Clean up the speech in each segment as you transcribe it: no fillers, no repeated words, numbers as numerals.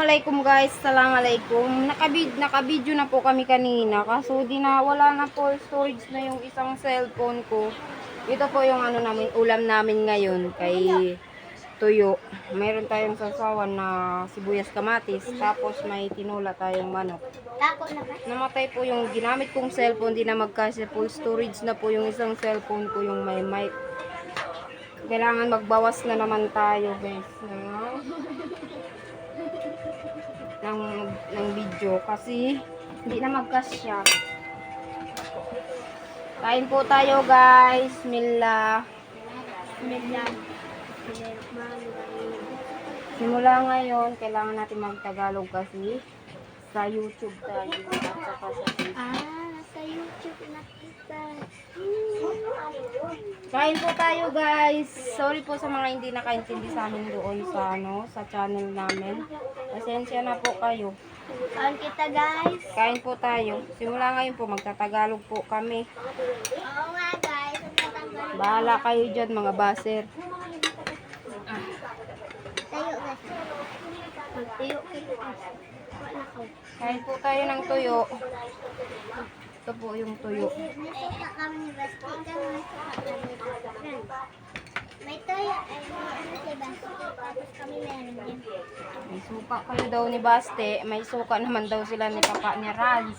Assalamualaikum guys, assalamualaikum. Nakabidyo na po kami kanina. Kaso wala na po storage na yung isang cellphone ko. Ito po yung ano namin, ulam namin ngayon kay tuyo. Mayroon tayong sasawan na sibuyas kamatis. Tapos may tinola tayong manok. Namatay po yung ginamit kong cellphone. Di na magkasya full storage na po yung isang cellphone ko, yung may mic. Kailangan magbawas na naman tayo guys. Ng video kasi hindi na magkasya. Kain po tayo guys. Bismillah. Simula ngayon kailangan natin magtagalog kasi sa YouTube tayo at saka sa Facebook. Sa YouTube nakita. Kain po tayo guys. Sorry po sa mga hindi nakaintindi sa amin doon sa channel namin. Pasensya na po kayo. Kain kita guys. Kain po tayo. Simula ngayon po magtatagalog po kami. Oo nga guys. Bahala kayo dyan mga baser. Tayo guys. Magtayo kayo guys. Wala ko. Kain po tayo ng tuyo. Ito po yung tuyo. May suka kami ni Basti. May suka kami ni Basti. May toyo. Ay, may si Basti. Tapos kami meron din. May suka kayo daw ni Baste. May suka naman daw sila ni Papa ni Ranz.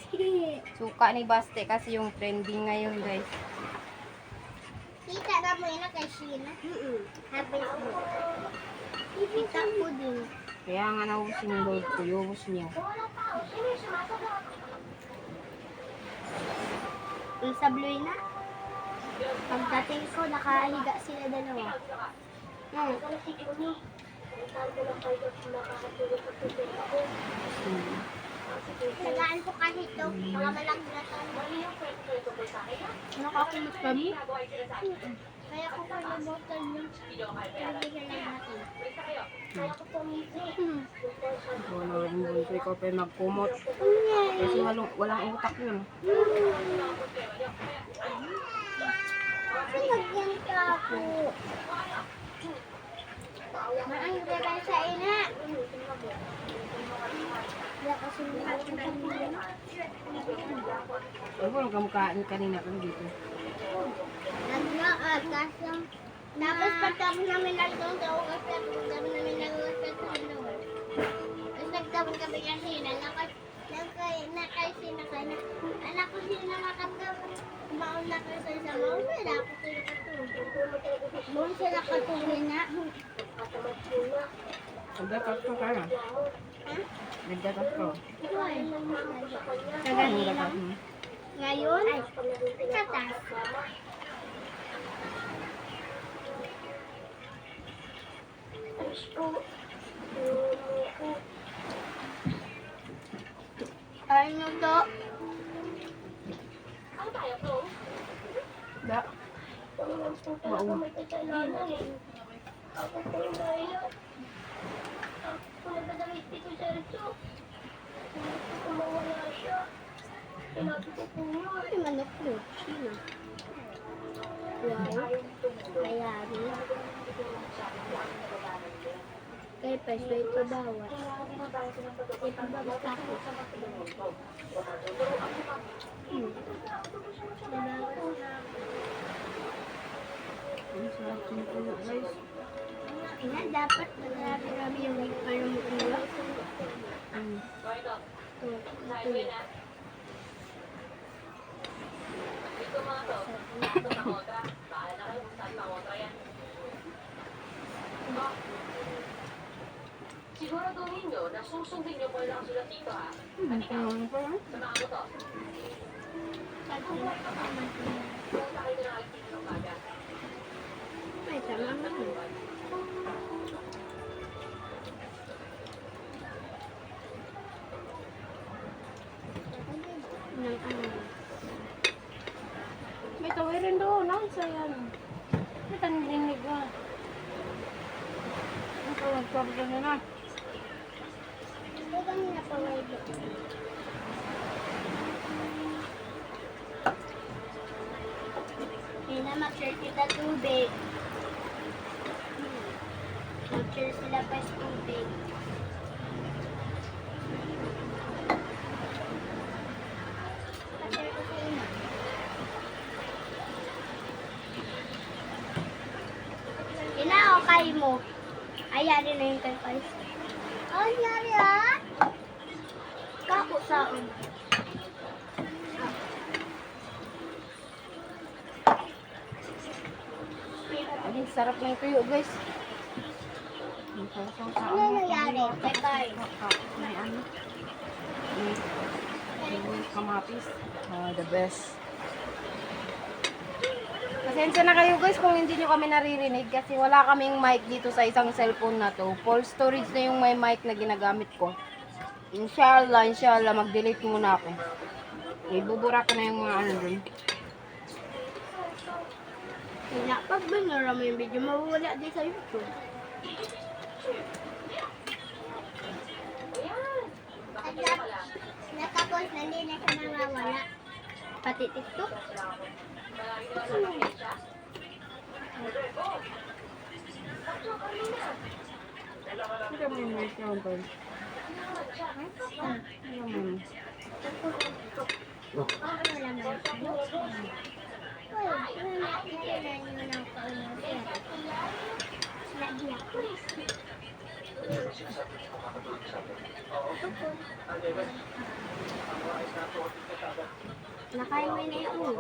Suka ni Baste kasi yung trending ngayon guys. Kita na mo yun na kay Sheena? Happy food. Kita ko din. Kaya nga nausin yung load ko. Yubos niya. Yung sa Blue na? Pagdating ko, nakahiga sila dalawa. Sagaan ko kasi ito. Mga malagdatan. Nakakulot kami? Kaya ko palabotan yung nabigyan natin. Kaya ko pumunti. Wala rin bunso. Ikaw pa magkumot. Kasi walang utak yun. Sinagyan ka ako. Maang rebel sa ina. Wala kasi Ano ba nagkamukhaan kanina kang dito? naglaad kasi tapos pagtapos namin nagtong tao kasi pagtapos namin nag-uusap sa dalawa. Tapos nagtapos kami kasi anak ko sila makatapos. Maon na kayo sa isa maon wala ako sila katulog. Maon sila katulog na. Nagdatas ko kaya. Ha? Nagdatas ko. Kanina. Nagdatas mo. Ngayon, katas. Ano to? Da. Wow. Ay, manok mo. Sino? Wow. Mayari. Kaya peso ito bawat. Ito bawat ako. Ang sarap yung tuyo guys. Ina, dapat marami-rami yung ano mo ulo. Ito. Siguraduhin nyo na susundin nyo po lang sulat dito ha. Ang tanong pa lang. Sa mga motor. Punta kayo ng activity ng baga. Ay, tama naman. Nang ano. May tawirin doon. Ang sayan. May tandinig ba? Ang tawag-tawag na na. Ito kami napawaldo. Ina, mag-share kita tubig. Mag-share sila pa sa tubig. bahay mo. Ayari na yung kay Oh, yari ah. Kako saan? Ay, sarap ng tuyo, guys. Ano nangyari? Kay Kai? May ano? May kamatis. The best. Pasensya na kayo guys kung hindi nyo kami naririnig kasi wala kaming mic dito sa isang cellphone na to. Full storage na yung may mic na ginagamit ko. Inshallah, mag-delete muna ako. Ibubura ko na yung mga ano dun. Kaya pag binura mo yung video, mawawala din sa YouTube. Natapos na hindi na siya nawawala. Pati TikTok. Hindi mo yung mic yun, tol. Hindi mo yun. Wala naman. Uy, nailan nyo ng kaunang Nagiyak. Nakain mo na yung ulo.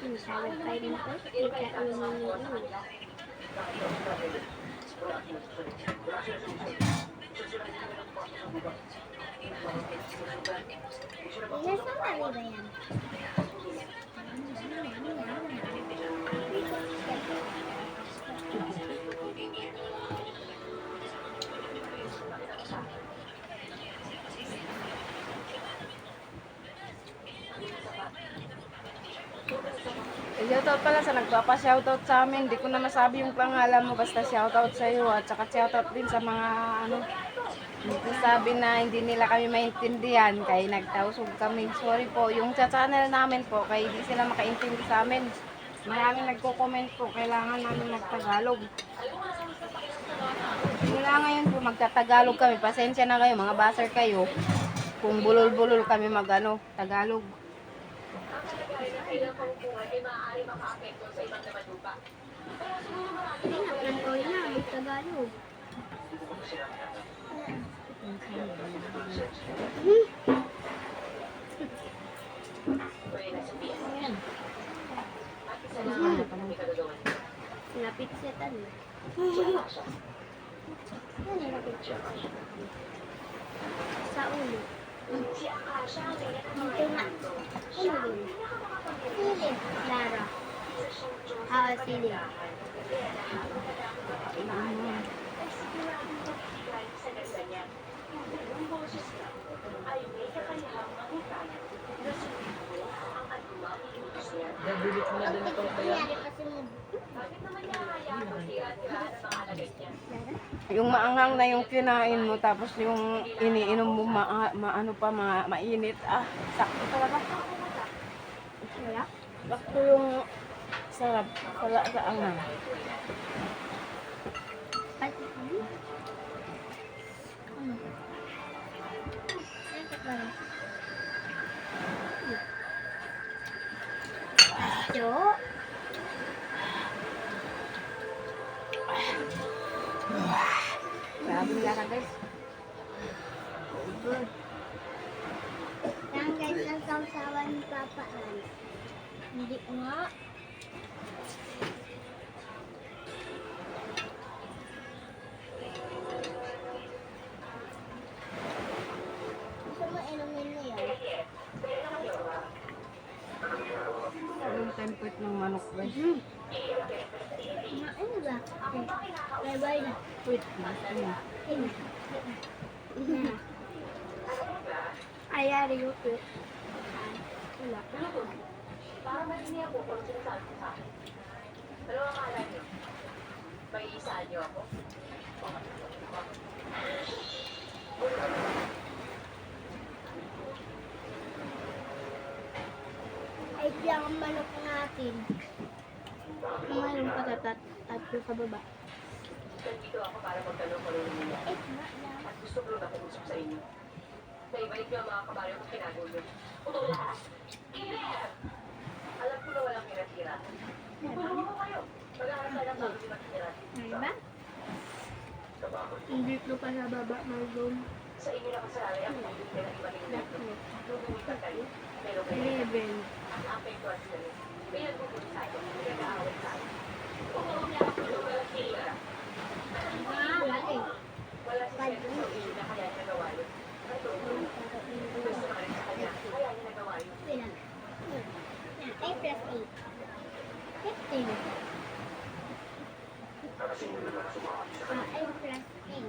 Masawag tayo din po. Ikain mo yung ulo. Nasa mali ba yan? Shoutout pala sa nagpapa-shoutout sa amin. Hindi ko na masabi yung pangalan mo. Basta shoutout sa iyo. At saka shoutout din sa mga ano. Hindi sabi na hindi nila kami maintindihan. Kaya nagtausog kami. Sorry po. Yung sa channel namin po. Kaya hindi sila makaintindi sa amin. Maraming nagko-comment po. Kailangan namin nagtagalog. Mula ngayon po magtatagalog kami. Pasensya na kayo. Mga baser kayo. Kung bulol-bulol kami magano Tagalog. Ilang pangpungan ay maaari makaapekto sa ibang naman lupa. Kaya siguro marami Hindi na, nagkawin na, magtagalog. pwede na sabihin. Ayan. At isa lang ang may kagagawan. Napitsetan. Ano napitset? Sa ulo. Si Akasha ang may Dito nga. Ano din? Silip. Lara. Silip. sa ganda niya. Yung boses niya ay may kakayahang mangitan na sumito ang anumang iutos niya. Ang tikot nangyari kasi mo. Bakit naman niya hayaan masira-siraan ang mga alagay niya? Lara? Yung maanghang na yung kinain mo tapos yung iniinom mo maano pa mainit. Sakto talaga. Wala? Sakto yung sarap sa anghang. Ay, ano? Ano? Jo? Grabe nila ka guys. Yan guys, ang sausawan ni Papa An. Hindi nga. Gusto mo inumin mo yan? Yung template ng manok guys. Ano ba? Bye-bye na. Wait, ano? Ayari yung cute. Wala. Para marinig ako kung sinasabi ko sa akin. Pero akala niyo, may isaan niyo ako. Ay, diyan ang manok natin. Mayroon pa tatlo sa baba. Nandito ako para magtanong-tanong ninyo. Eh, nga. At gusto ko lang nakiusap sa inyo. Naibalik niyo ang mga kabayo kung tinago niyo. Utulas! Alam ko na walang tira-tira. Tutulungan ko kayo. Mag-aaral ng Dito pa sa baba, may room. Sa inyo na kasalanan ang pagpipila ng iba't ibang lumipat kayo, pero kayo 11. ang apektuhan sila. May nagbubuti sa inyo, may nag-aaway sa inyo. Wala si Sir sa issue na kaya niya nagawa yun. Ito, gusto ka rin sa kanya, kaya niya nagawa yun. A plus 8. 15. A plus 8.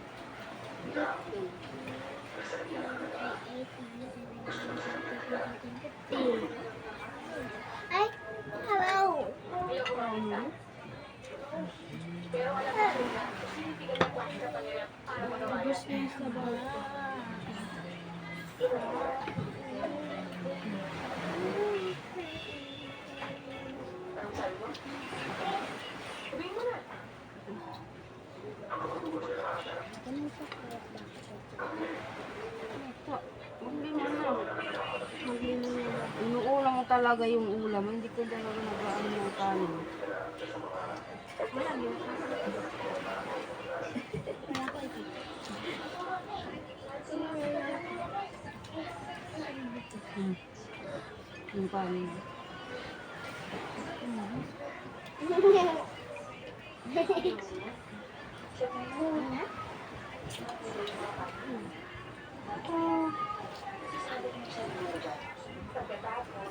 Ay, hello. Gusto niya sa baba. Anong sabi mo? Sabihin mo na. Maglima na. Maglima na ba? Inuulam mo talaga yung ulam. Hindi ko talaga nag-ano ng kanin. Wala yun. Wala ko ito. Yung kanin.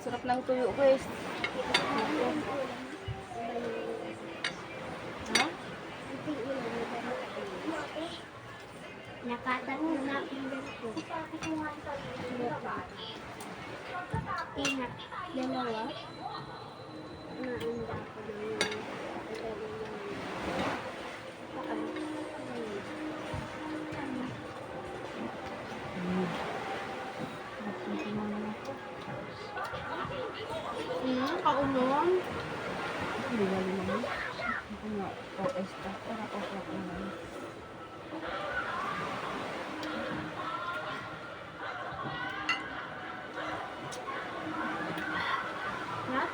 Sarap ng tuyo, guys. Ha? Nakatanong na pindan ko. Ingat. Dalawa. Naanda ko na yun. Kaunom. Hindi galing naman. Ako nga, protesta. Para o'clock naman. Ha?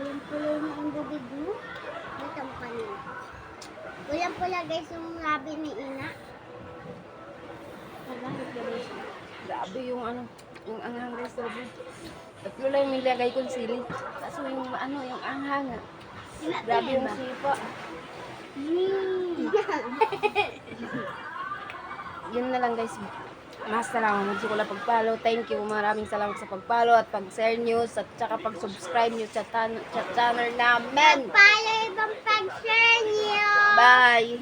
Pulang-pula na ang bubig mo. Dito mo kanina. Pulang-pula guys yung labi ni Ina. Bakit gano'n siya? Grabe yung ano, yung anghang guys, sobrang. Tatlo lang yung nilagay kong sili. Kaso yung ano, yung anghang. Grabe yung sipa. Yun na lang guys. Mas salamat ko lang pag-follow. Thank you. Maraming salamat sa pag-follow at pag-share news at saka pag-subscribe nyo sa channel namin. Pala ibang pag-share niyo. Bye!